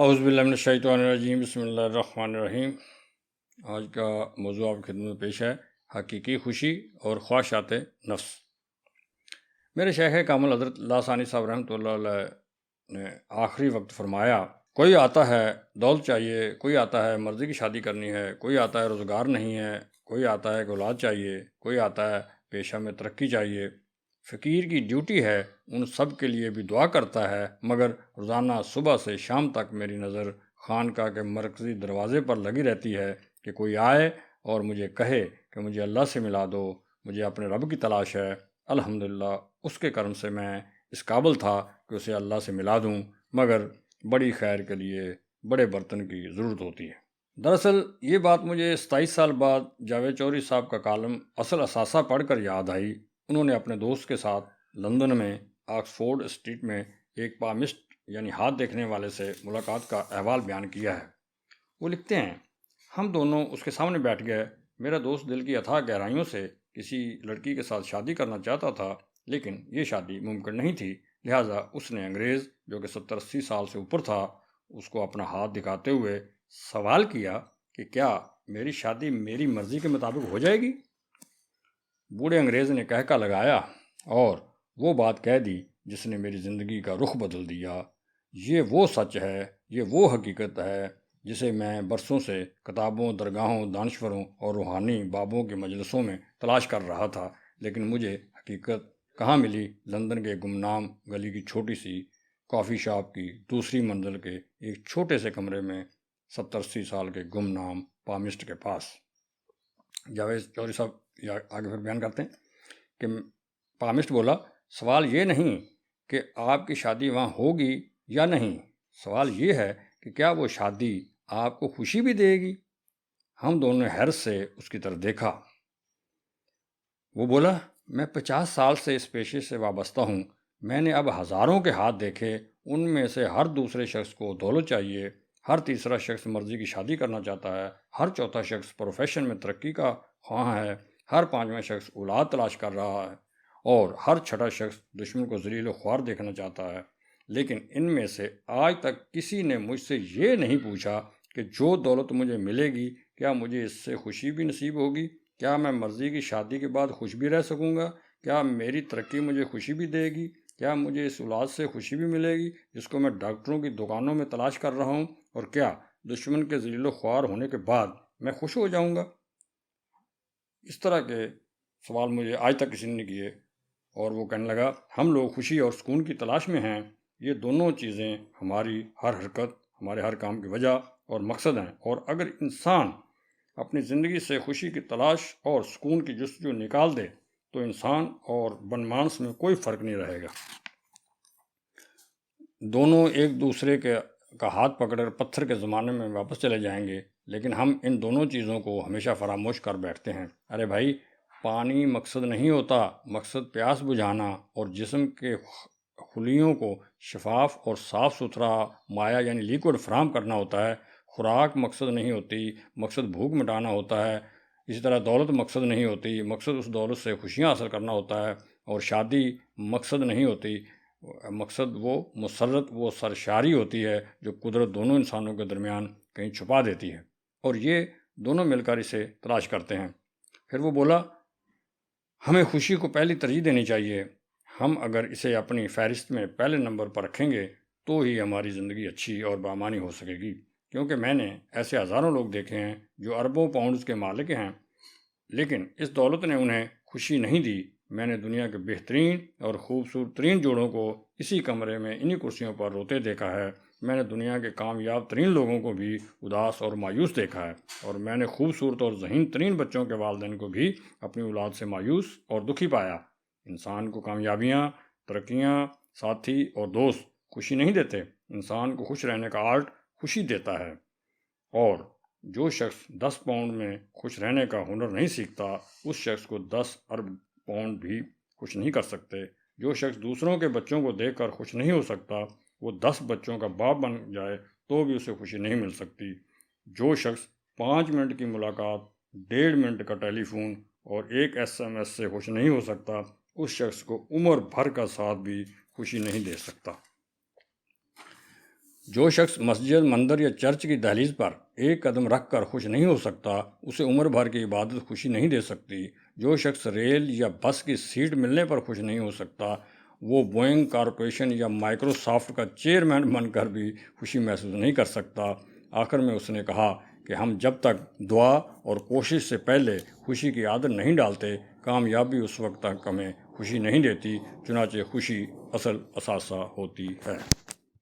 اعوذ باللہ من الشیطان الرجیم، بسم اللہ الرحمن الرحیم۔ آج کا موضوع آپ کی خدمت میں پیش ہے حقیقی خوشی اور خواہشات نفس۔ میرے شیخ کامل حضرت اللہ ثانی صاحب رحمۃ اللہ علیہ نے آخری وقت فرمایا، کوئی آتا ہے دولت چاہیے، کوئی آتا ہے مرضی کی شادی کرنی ہے، کوئی آتا ہے روزگار نہیں ہے، کوئی آتا ہے کہ اولاد چاہیے، کوئی آتا ہے پیشہ میں ترقی چاہیے۔ فقیر کی ڈیوٹی ہے ان سب کے لیے بھی دعا کرتا ہے، مگر روزانہ صبح سے شام تک میری نظر خانقاہ کے مرکزی دروازے پر لگی رہتی ہے کہ کوئی آئے اور مجھے کہے کہ مجھے اللہ سے ملا دو، مجھے اپنے رب کی تلاش ہے۔ الحمدللہ اس کے کرم سے میں اس قابل تھا کہ اسے اللہ سے ملا دوں، مگر بڑی خیر کے لیے بڑے برتن کی ضرورت ہوتی ہے۔ دراصل یہ بات مجھے 27 سال بعد جاوید چوہدری صاحب کا کالم اصل اثاثہ پڑھ کر یاد آئی۔ انہوں نے اپنے دوست کے ساتھ لندن میں آکسفورڈ اسٹریٹ میں ایک پامسٹ یعنی ہاتھ دیکھنے والے سے ملاقات کا احوال بیان کیا ہے۔ وہ لکھتے ہیں، ہم دونوں اس کے سامنے بیٹھ گئے۔ میرا دوست دل کی اتھاہ گہرائیوں سے کسی لڑکی کے ساتھ شادی کرنا چاہتا تھا، لیکن یہ شادی ممکن نہیں تھی، لہٰذا اس نے انگریز جو کہ 70-80 سال سے اوپر تھا اس کو اپنا ہاتھ دکھاتے ہوئے سوال کیا کہ کیا میری شادی میری مرضی کے مطابق ہو جائے گی؟ بوڑھے انگریز نے کہکا لگایا اور وہ بات کہہ دی جس نے میری زندگی کا رخ بدل دیا۔ یہ وہ سچ ہے، یہ وہ حقیقت ہے جسے میں برسوں سے کتابوں، درگاہوں، دانشوروں اور روحانی بابوں کے مجلسوں میں تلاش کر رہا تھا، لیکن مجھے حقیقت کہاں ملی؟ لندن کے گمنام گلی کی چھوٹی سی کافی شاپ کی دوسری منزل کے ایک چھوٹے سے کمرے میں 70-80 سال کے گمنام پامسٹ کے پاس۔ جاوید چوہدری صاحب آگے پھر بیان کرتے ہیں کہ پامسٹ بولا، سوال یہ نہیں کہ آپ کی شادی وہاں ہوگی یا نہیں، سوال یہ ہے کہ کیا وہ شادی آپ کو خوشی بھی دے گی؟ ہم دونوں نے حیرت سے اس کی طرف دیکھا۔ وہ بولا، میں 50 سال سے اس پیشے سے وابستہ ہوں، میں نے اب ہزاروں کے ہاتھ دیکھے، ان میں سے ہر دوسرے شخص کو دولت چاہیے، ہر تیسرا شخص مرضی کی شادی کرنا چاہتا ہے، ہر چوتھا شخص پروفیشن میں ترقی کا خواہاں ہے، ہر پانچواں شخص اولاد تلاش کر رہا ہے، اور ہر چھٹا شخص دشمن کو ذلیل و خوار دیکھنا چاہتا ہے۔ لیکن ان میں سے آج تک کسی نے مجھ سے یہ نہیں پوچھا کہ جو دولت مجھے ملے گی کیا مجھے اس سے خوشی بھی نصیب ہوگی؟ کیا میں مرضی کی شادی کے بعد خوش بھی رہ سکوں گا؟ کیا میری ترقی مجھے خوشی بھی دے گی؟ کیا مجھے اس اولاد سے خوشی بھی ملے گی جس کو میں ڈاکٹروں کی دکانوں میں تلاش کر رہا ہوں؟ اور کیا دشمن کے ذلیل و خوار ہونے کے بعد میں خوش ہو جاؤں گا؟ اس طرح کے سوال مجھے آج تک کسی نے نہیں کیے۔ اور وہ کہنے لگا، ہم لوگ خوشی اور سکون کی تلاش میں ہیں، یہ دونوں چیزیں ہماری ہر حرکت، ہمارے ہر کام کی وجہ اور مقصد ہیں، اور اگر انسان اپنی زندگی سے خوشی کی تلاش اور سکون کی جستجو نکال دے تو انسان اور بنمانس میں کوئی فرق نہیں رہے گا۔ دونوں ایک دوسرے کا ہاتھ پکڑ کر پتھر کے زمانے میں واپس چلے جائیں گے، لیکن ہم ان دونوں چیزوں کو ہمیشہ فراموش کر بیٹھتے ہیں۔ ارے بھائی، پانی مقصد نہیں ہوتا، مقصد پیاس بجھانا اور جسم کے خلیوں کو شفاف اور صاف ستھرا مائع یعنی لیکوڈ فراہم کرنا ہوتا ہے۔ خوراک مقصد نہیں ہوتی، مقصد بھوک مٹانا ہوتا ہے۔ اسی طرح دولت مقصد نہیں ہوتی، مقصد اس دولت سے خوشیاں حاصل کرنا ہوتا ہے۔ اور شادی مقصد نہیں ہوتی، مقصد وہ مسرت، وہ سرشاری ہوتی ہے جو قدرت دونوں انسانوں کے درمیان کہیں چھپا دیتی ہے، اور یہ دونوں مل کر اسے تلاش کرتے ہیں۔ پھر وہ بولا، ہمیں خوشی کو پہلی ترجیح دینی چاہیے۔ ہم اگر اسے اپنی فہرست میں پہلے نمبر پر رکھیں گے تو ہی ہماری زندگی اچھی اور بامانی ہو سکے گی، کیونکہ میں نے ایسے ہزاروں لوگ دیکھے ہیں جو اربوں پاؤنڈز کے مالک ہیں، لیکن اس دولت نے انہیں خوشی نہیں دی۔ میں نے دنیا کے بہترین اور خوبصورت ترین جوڑوں کو اسی کمرے میں انہی کرسیوں پر روتے دیکھا ہے۔ میں نے دنیا کے کامیاب ترین لوگوں کو بھی اداس اور مایوس دیکھا ہے، اور میں نے خوبصورت اور ذہین ترین بچوں کے والدین کو بھی اپنی اولاد سے مایوس اور دکھی پایا۔ انسان کو کامیابیاں، ترقیاں، ساتھی اور دوست خوشی نہیں دیتے، انسان کو خوش رہنے کا آرٹ خوشی دیتا ہے۔ اور جو شخص 10 پاؤنڈ میں خوش رہنے کا ہنر نہیں سیکھتا، اس شخص کو 10 ارب پاؤنڈ بھی خوش نہیں کر سکتے۔ جو شخص دوسروں کے بچوں کو دیکھ کر خوش نہیں ہو سکتا، وہ 10 بچوں کا باپ بن جائے تو بھی اسے خوشی نہیں مل سکتی۔ جو شخص 5 منٹ کی ملاقات، 1.5 منٹ کا ٹیلی فون اور ایک SMS سے خوش نہیں ہو سکتا، اس شخص کو عمر بھر کا ساتھ بھی خوشی نہیں دے سکتا۔ جو شخص مسجد، مندر یا چرچ کی دہلیز پر ایک قدم رکھ کر خوش نہیں ہو سکتا، اسے عمر بھر کی عبادت خوشی نہیں دے سکتی۔ جو شخص ریل یا بس کی سیٹ ملنے پر خوش نہیں ہو سکتا، وہ بوئنگ کارپوریشن یا مائیکروسافٹ کا چیئرمین بن کر بھی خوشی محسوس نہیں کر سکتا۔ آخر میں اس نے کہا کہ ہم جب تک دعا اور کوشش سے پہلے خوشی کی عادت نہیں ڈالتے، کامیابی اس وقت تک ہمیں خوشی نہیں دیتی، چنانچہ خوشی اصل اثاثہ ہوتی ہے۔